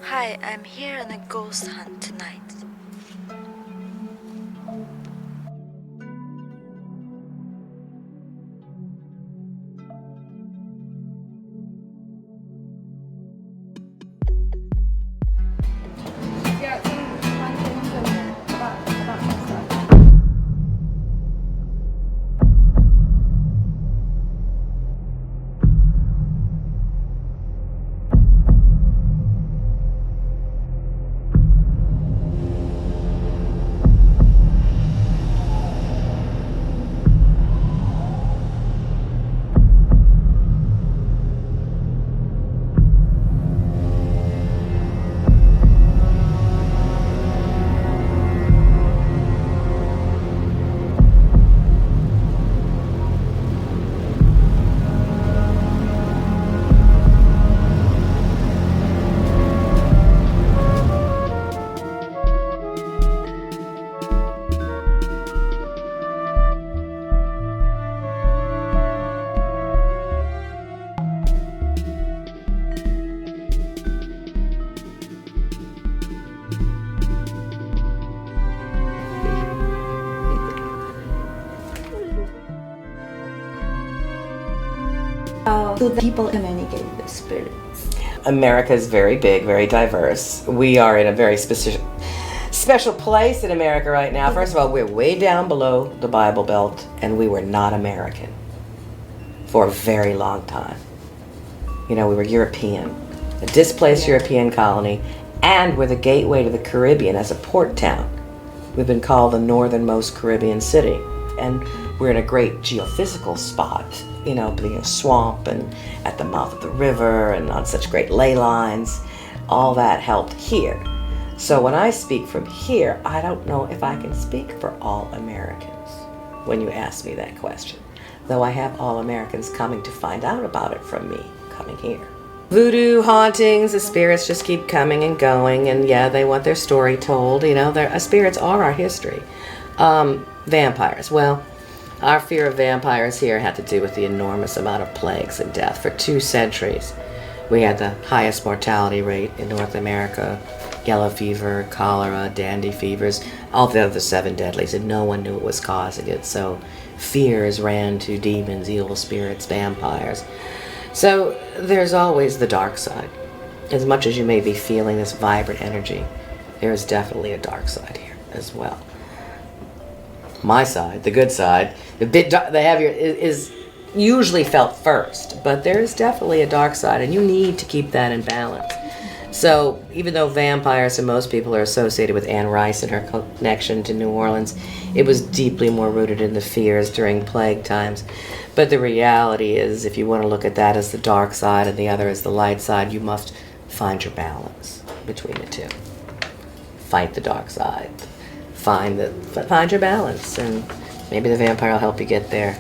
Hi, I'm here on a ghost hunt tonight. How do the people communicate with spirits? America is very big, very diverse. We are in a very special place in America right now. First of all, we're way down below the Bible Belt, and we were not American for a very long time. You know, we were European, a displaced European colony, and we're the gateway to the Caribbean as a port town. We've been called the northernmost Caribbean city, and we're in a great geophysical spot, you know, being a swamp and at the mouth of the river and on such great ley lines. All that helped here. So when I speak from here, I don't know if I can speak for all Americans when you ask me that question, though I have all Americans coming to find out about it from me coming here. Voodoo hauntings, the spirits just keep coming and going, and yeah, they want their story told. You know, spirits are our history. Vampires, well, our fear of vampires here had to do with the enormous amount of plagues and death. For 2 centuries, we had the highest mortality rate in North America. Yellow fever, cholera, dandy fevers, all the other 7 deadlies, and no one knew what was causing it. So fears ran to demons, evil spirits, vampires. So there's always the dark side. As much as you may be feeling this vibrant energy, there is definitely a dark side here as well. My side, the good side, the heavier is usually felt first, but there is definitely a dark side, and you need to keep that in balance. So even though vampires and most people are associated with Anne Rice and her connection to New Orleans, it was deeply more rooted in the fears during plague times. But the reality is, if you want to look at that as the dark side and the other as the light side, you must find your balance between the two. Fight the dark side. Find your balance, and maybe the vampire will help you get there.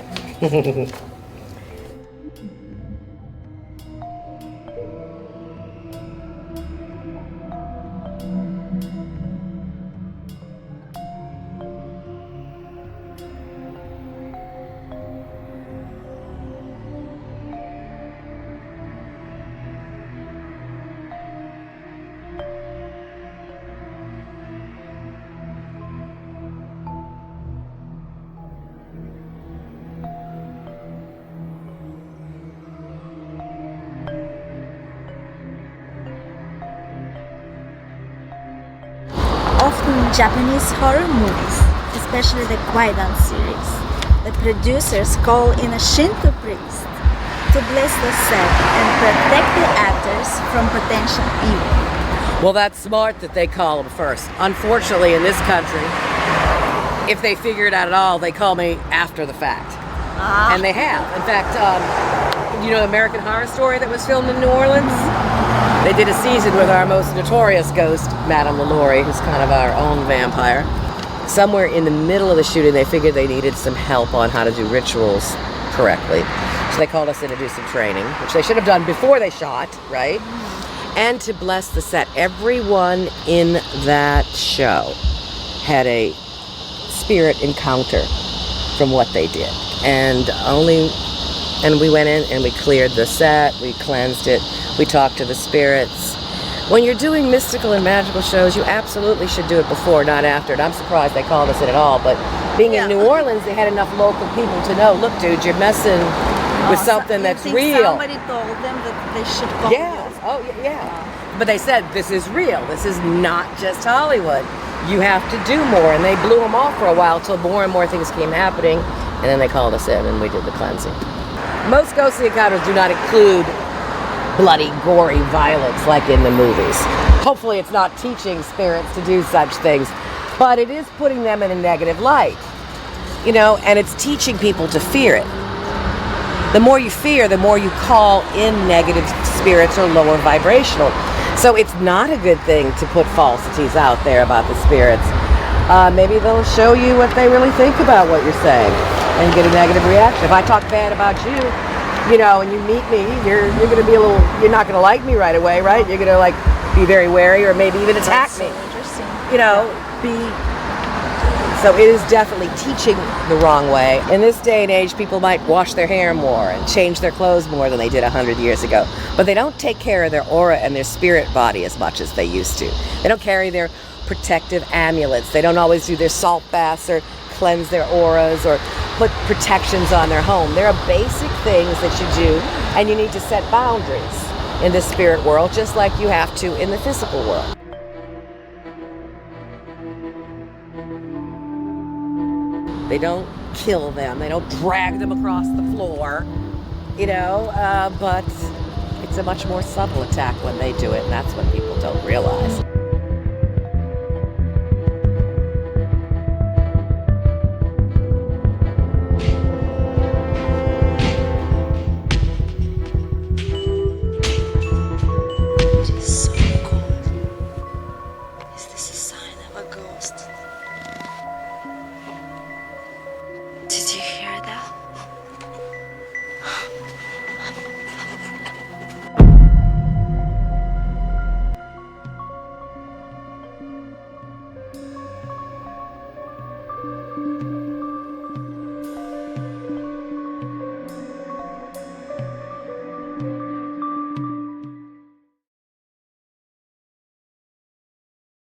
Often in Japanese horror movies, especially the Kwaidan series, the producers call in a Shinto priest to bless the set and protect the actors from potential evil. Well, that's smart that they call them first. Unfortunately, in this country, if they figure it out at all, they call me after the fact. And they have. In fact, you know the American Horror Story that was filmed in New Orleans? They did a season with our most notorious ghost, Madame LaLaurie, who's kind of our own vampire. Somewhere in the middle of the shooting, they figured they needed some help on how to do rituals correctly. So they called us in to do some training, which they should have done before they shot, right? And to bless the set. Everyone in that show had a spirit encounter from what they did. And we went in and we cleared the set, we cleansed it, we talked to the spirits, When you're doing mystical and magical shows, you absolutely should do it before, not after. And I'm surprised they called us in at all. But being in New Orleans, they had enough local people to know, look, dude, you're messing with something that's real. Somebody told them that they should call you. Oh, yeah. But they said, this is real. This is not just Hollywood. You have to do more. And they blew them off for a while till more and more things came happening. And then they called us in and we did the cleansing. Most ghostly encounters do not include bloody, gory violence like in the movies. Hopefully it's not teaching spirits to do such things, but it is putting them in a negative light, you know, and it's teaching people to fear it. The more you fear, the more you call in negative spirits or lower vibrational. So it's not a good thing to put falsities out there about the spirits. Maybe they'll show you what they really think about what you're saying and get a negative reaction. If I talk bad about you, you know, and you meet me, you're going to be a little, you're not going to like me right away, right? You're going to like be very wary or maybe even attack me. Interesting. You know, so it is definitely teaching the wrong way. In this day and age, people might wash their hair more and change their clothes more than they did 100 years ago. But they don't take care of their aura and their spirit body as much as they used to. They don't carry their protective amulets. They don't always do their salt baths or cleanse their auras or put protections on their home. There are basic things that you do, and you need to set boundaries in the spirit world just like you have to in the physical world. They don't kill them. They don't drag them across the floor, you know, but it's a much more subtle attack when they do it, and that's what people don't realize.